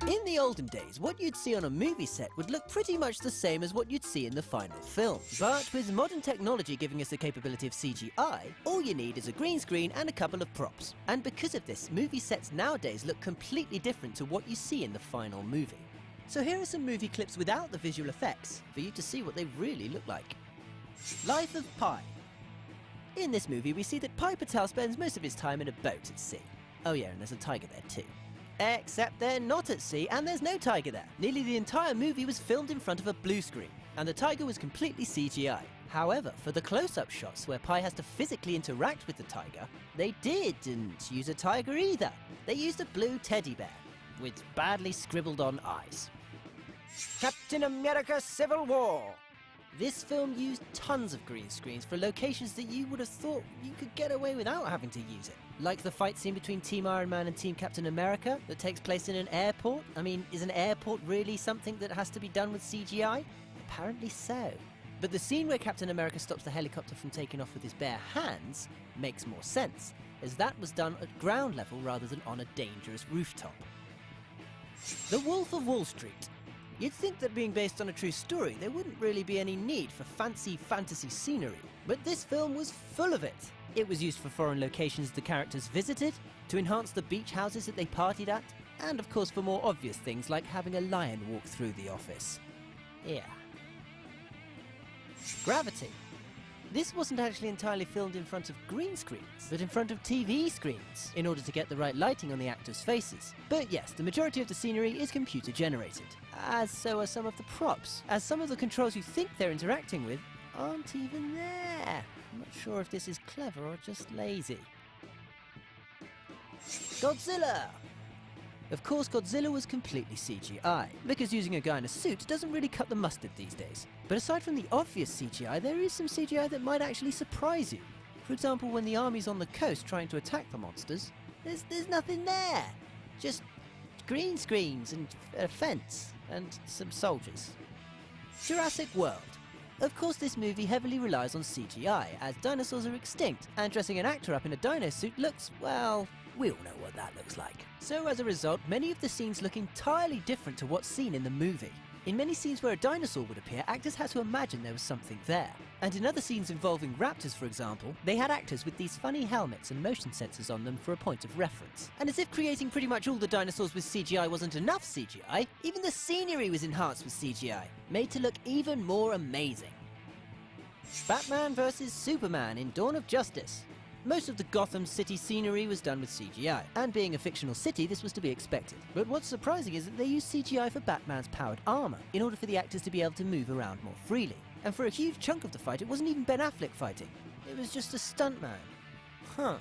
In the olden days, what you'd see on a movie set would look pretty much the same as what you'd see in the final film. But with modern technology giving us the capability of CGI, all you need is a green screen and a couple of props. And because of this, movie sets nowadays look completely different to what you see in the final movie. So here are some movie clips without the visual effects, for you to see what they really look like. Life of Pi. In this movie, we see that Pi Patel spends most of his time in a boat at sea. Oh yeah, and there's a tiger there too. Except they're not at sea and there's no tiger there. Nearly the entire movie was filmed in front of a blue screen, and the tiger was completely CGI. However, for the close-up shots where Pi has to physically interact with the tiger, they didn't use a tiger either. They used a blue teddy bear with badly scribbled on eyes. Captain America Civil War. This film used tons of green screens for locations that you would have thought you could get away without having to use it. Like the fight scene between Team Iron Man and Team Captain America that takes place in an airport. I mean, is an airport really something that has to be done with CGI? Apparently so. But the scene where Captain America stops the helicopter from taking off with his bare hands makes more sense, as that was done at ground level rather than on a dangerous rooftop. The Wolf of Wall Street. You'd think that being based on a true story, there wouldn't really be any need for fancy fantasy scenery, but this film was full of it. It was used for foreign locations the characters visited, to enhance the beach houses that they partied at, and of course for more obvious things like having a lion walk through the office. Yeah. Gravity. This wasn't actually entirely filmed in front of green screens, but in front of TV screens, in order to get the right lighting on the actors' faces. But yes, the majority of the scenery is computer generated, as so are some of the props, as some of the controls you think they're interacting with aren't even there. I'm not sure if this is clever or just lazy. Godzilla! Of course, Godzilla was completely CGI, because using a guy in a suit doesn't really cut the mustard these days. But aside from the obvious CGI, there is some CGI that might actually surprise you. For example, when the army's on the coast trying to attack the monsters, there's nothing there. Just green screens and a fence and some soldiers. Jurassic World. Of course, this movie heavily relies on CGI, as dinosaurs are extinct, and dressing an actor up in a dino suit looks, well, we all know what that looks like. So as a result, many of the scenes look entirely different to what's seen in the movie. In many scenes where a dinosaur would appear, actors had to imagine there was something there. And in other scenes involving raptors, for example, they had actors with these funny helmets and motion sensors on them for a point of reference. And as if creating pretty much all the dinosaurs with CGI wasn't enough CGI, even the scenery was enhanced with CGI, made to look even more amazing. Batman vs Superman in Dawn of Justice. Most of the Gotham City scenery was done with CGI, and being a fictional city, this was to be expected. But what's surprising is that they used CGI for Batman's powered armor, in order for the actors to be able to move around more freely. And for a huge chunk of the fight, it wasn't even Ben Affleck fighting. It was just a stuntman. Huh.